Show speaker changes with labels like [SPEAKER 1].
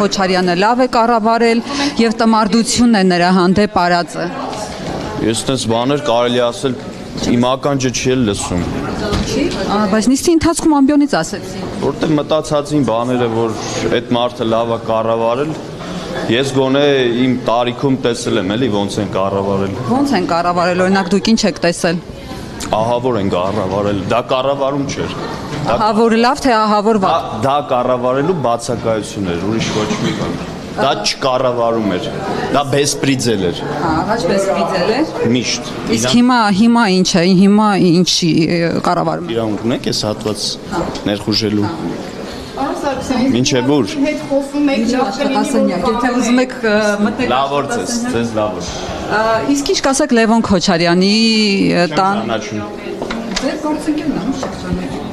[SPEAKER 1] Քոչարյանը լավ է կառավարել եւ տմարդությունն է նրա հանդեպ արածը։
[SPEAKER 2] Ես տես բաներ կարելի ասել իմ ականջը չի լսում։
[SPEAKER 1] Բայց նիստի ընթացքում ամբիոնից ասեցի։
[SPEAKER 2] Որտեղ մտածածին բաները, որ այդ մարդը լավ է կառավարել, ես գոնե իմ տարիքում տեսել եմ, էլի ոնց են կառավարել։
[SPEAKER 1] Ոնց են կառավարել, օրինակ դուք ինչ եք տեսել։
[SPEAKER 2] Ահավոր են կառավարել, դա կառավարում չէր։
[SPEAKER 1] Ահավոր լավ թե ահավոր վատ։
[SPEAKER 2] Դա կառավարելու բացակայություն էր, ուրիշ ոչ մի բան։ Դա չկառավարում էր։ Դա բեսպրիձել էր։
[SPEAKER 1] Առաջ բեսպրիձել էր։
[SPEAKER 2] Միշտ։
[SPEAKER 1] Իսկ հիմա ինչ է, հիմա ինչի կառավարում է։
[SPEAKER 2] Իրավունք ունեք այս հատված ներխուժելու։ Մինչև ուր։
[SPEAKER 3] Հետ խոսում եք
[SPEAKER 1] Աշխատասենյակ, եթե ուզում եք մտեք։
[SPEAKER 2] Լավ որ ձեզ լավ որ։
[SPEAKER 1] Իսկ ինչ կասեք Լևոն Քոչարյանի տան։
[SPEAKER 2] Ճանաչում։
[SPEAKER 1] Ձեր գործընկերն է, ո՞նց չեք ճանաչում։